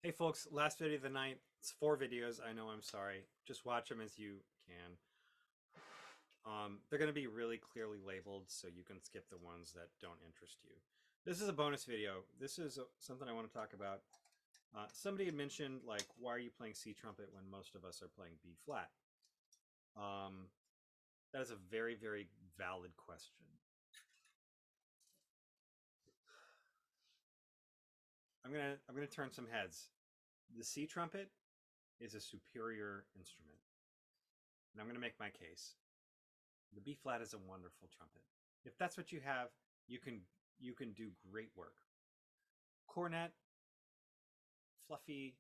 Hey folks, last video of the night. It's 4 videos. I know, I'm sorry. Just watch them as you can. They're going to be really clearly labeled so you can skip the ones that don't interest you. This is a bonus video. This is something I want to talk about. Somebody had mentioned, like, why are you playing C trumpet when most of us are playing B flat? That is a very, very valid question. I'm gonna turn some heads. The C trumpet is a superior instrument, and I'm gonna make my case. The B flat is a wonderful trumpet. If that's what you have, you can do great work. Cornet, fluffy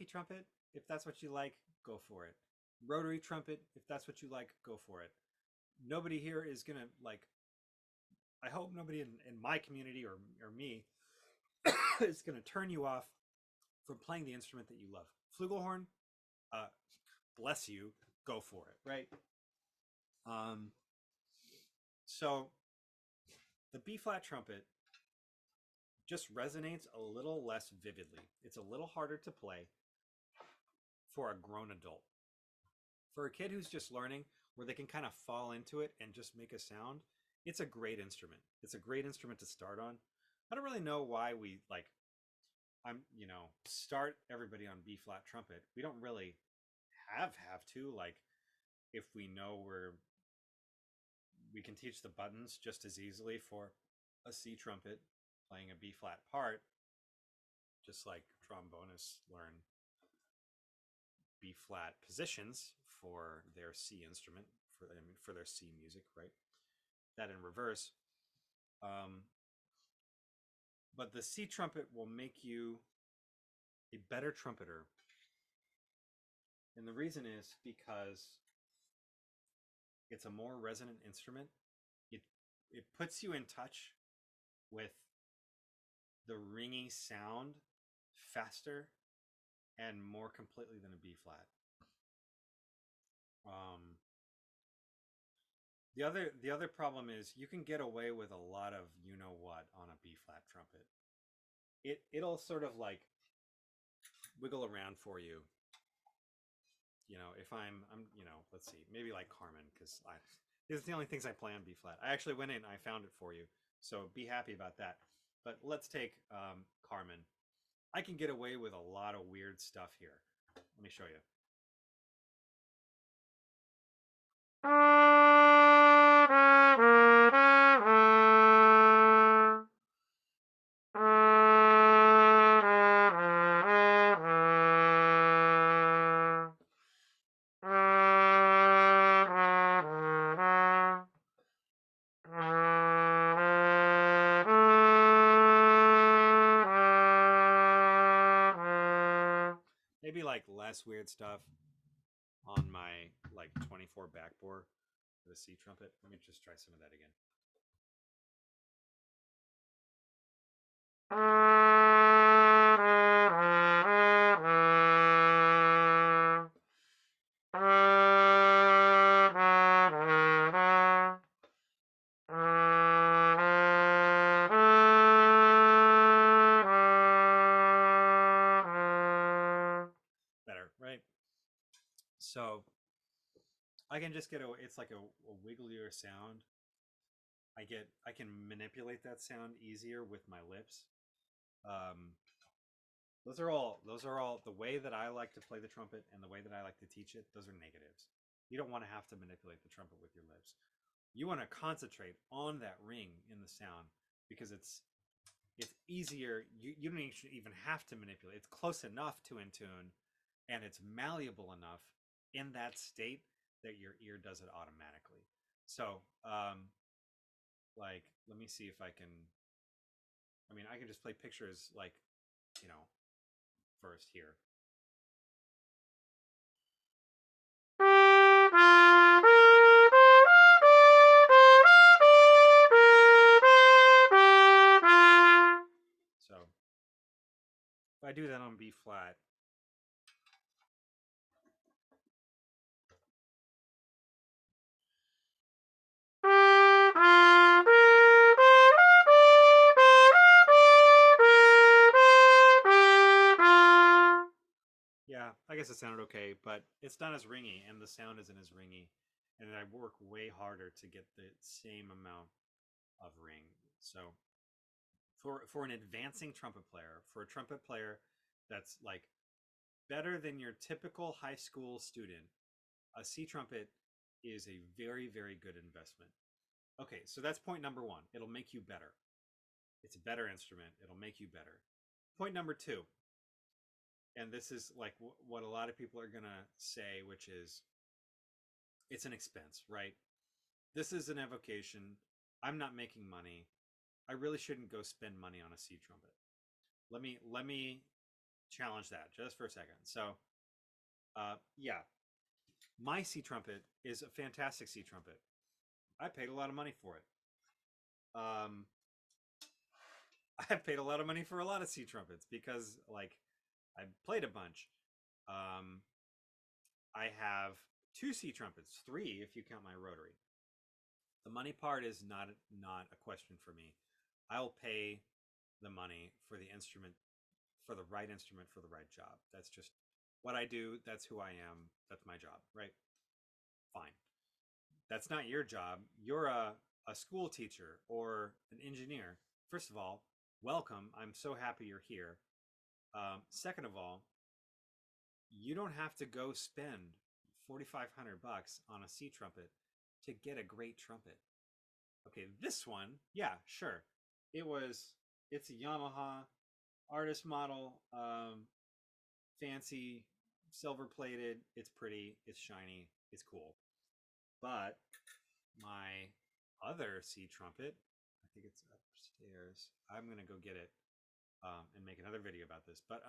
trumpet. If that's what you like, go for it. Rotary trumpet. If that's what you like, go for it. Nobody here is gonna like. I hope nobody in my community or me is gonna turn you off from playing the instrument that you love. Flugelhorn, uh, bless you, go for it, right? Um, so the B flat trumpet just resonates a little less vividly. It's a little harder to play for a grown adult. For a kid who's just learning, where they can kind of fall into it and just make a sound, it's a great instrument. It's a great instrument to start on. I don't really know why we like start everybody on B flat trumpet. We don't really have to, like, if we know we can teach the buttons just as easily for a C trumpet playing a B flat part, just like trombonists learn B flat positions for their C instrument, for their C music, right? That in reverse. But the C trumpet will make you a better trumpeter. And the reason is because it's a more resonant instrument. It puts you in touch with the ringy sound faster and more completely than a B flat. The other problem is you can get away with a lot of what on a B flat trumpet. It'll sort of like wiggle around for you. If I'm let's see, maybe like Carmen, because these are the only things I play on B flat. I actually went in, I found it for you, so be happy about that. But let's take Carmen. I can get away with a lot of weird stuff here. Let me show you. Maybe like less weird stuff on my like 24 backbore for the C trumpet. Let me just try some of that again. Better, right? So I can just it's like a wigglier sound. I can manipulate that sound easier with my lips. Um, those are all the way that I like to play the trumpet and the way that I like to teach it. Those are negatives. You don't want to have to manipulate the trumpet with your lips. You want to concentrate on that ring in the sound because it's easier. You don't even have to manipulate. It's close enough to in tune, and it's malleable enough in that state that your ear does it automatically. So, like, let me see if I can. I mean, I can just play pictures like, first here. So if I do that on B flat, yeah, I guess it sounded okay, but it's not as ringy, and the sound isn't as ringy, and I work way harder to get the same amount of ring. So for an advancing trumpet player, for a trumpet player that's like better than your typical high school student, a C trumpet is a very, very good investment. Okay, so that's point number one. It'll make you better. It's a better instrument. It'll make you better. Point number two, and this is like what a lot of people are gonna say, which is it's an expense, right? This is an avocation. I'm not making money. I really shouldn't go spend money on a C trumpet. Let me challenge that just for a second. So, yeah, my C trumpet is a fantastic C trumpet. I paid a lot of money for it. Um, I've paid a lot of money for a lot of C trumpets because, like, I played a bunch. Um, I have two C trumpets, three if you count my rotary. The money part is not a question for me. I'll pay the money for the instrument, for the right instrument for the right job. That's just what I do. That's who I am. That's my job, right? Fine. That's not your job. You're a school teacher or an engineer. First of all, welcome. I'm so happy you're here. Second of all, you don't have to go spend 4,500 bucks on a C trumpet to get a great trumpet. Okay, this one, yeah, sure. It's a Yamaha artist model, fancy, silver plated. It's pretty, it's shiny, it's cool. But my other C trumpet, I think it's upstairs. I'm gonna go get it and make another video about this. But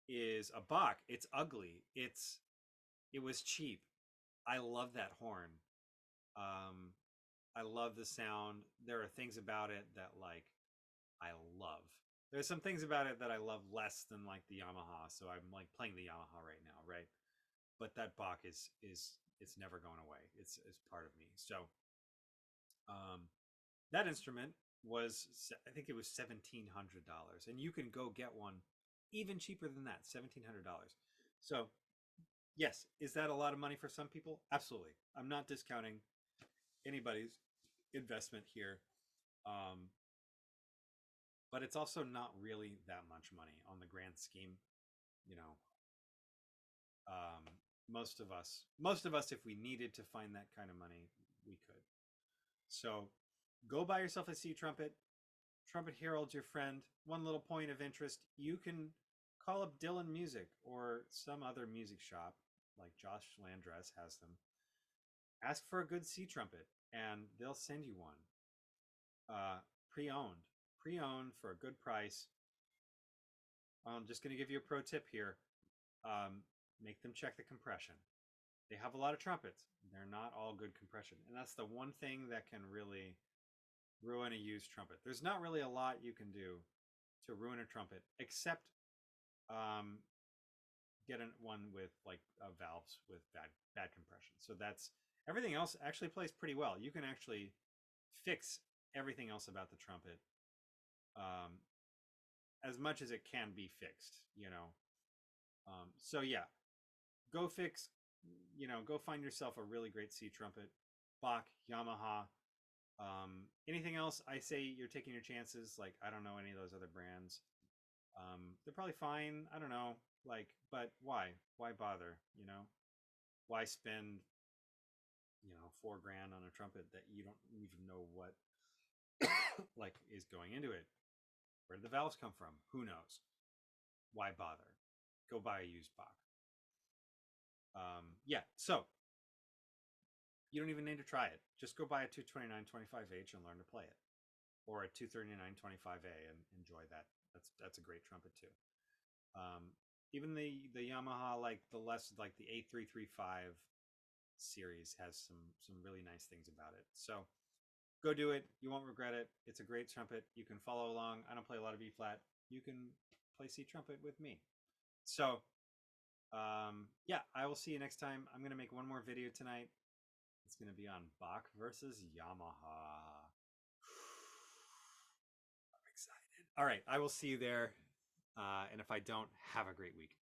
is a Bach. It's ugly. It was cheap. I love that horn. Um, I love the sound. There are things about it that like I love. There's some things about it that I love less than like the Yamaha. So I'm like playing the Yamaha right now, right? But that Bach is it's never going away. It's part of me. So um, that instrument was I think it was $1,700, and you can go get one even cheaper than that, $1,700. So yes, is that a lot of money for some people? Absolutely. I'm not discounting anybody's investment here. Um, but it's also not really that much money on the grand scheme. You know, um, most of us, if we needed to find that kind of money, we could. So go buy yourself a C trumpet. Trumpet Herald's your friend. One little point of interest, you can call up Dylan Music or some other music shop like Josh Landress has them. Ask for a good C trumpet and they'll send you one. Uh, pre-owned. Pre-owned for a good price. I'm just going to give you a pro tip here. Make them check the compression. They have a lot of trumpets. They're not all good compression. And that's the one thing that can really ruin a used trumpet. There's not really a lot you can do to ruin a trumpet except um, get one with like valves with bad compression. So that's everything else actually plays pretty well. You can actually fix everything else about the trumpet um, as much as it can be fixed, you know. So yeah, go fix, you know, go find yourself a really great C trumpet, Bach, Yamaha. Anything else? I say you're taking your chances. Like I don't know any of those other brands. They're probably fine. I don't know. Like, but why? Why bother? You know, why spend 4 grand on a trumpet that you don't even know what like is going into it? Where did the valves come from? Who knows? Why bother? Go buy a used Bach. Yeah, so you don't even need to try it. Just go buy a 229-25H and learn to play it, or a 239-25A and enjoy that. That's a great trumpet too. Even the Yamaha, like the less like the A335 series has some really nice things about it. So go do it. You won't regret it. It's a great trumpet. You can follow along. I don't play a lot of E flat. You can play C trumpet with me. So yeah, I will see you next time. I'm gonna make one more video tonight. It's gonna be on Bach versus Yamaha. I'm excited. All right, I will see you there. And if I don't, have a great week.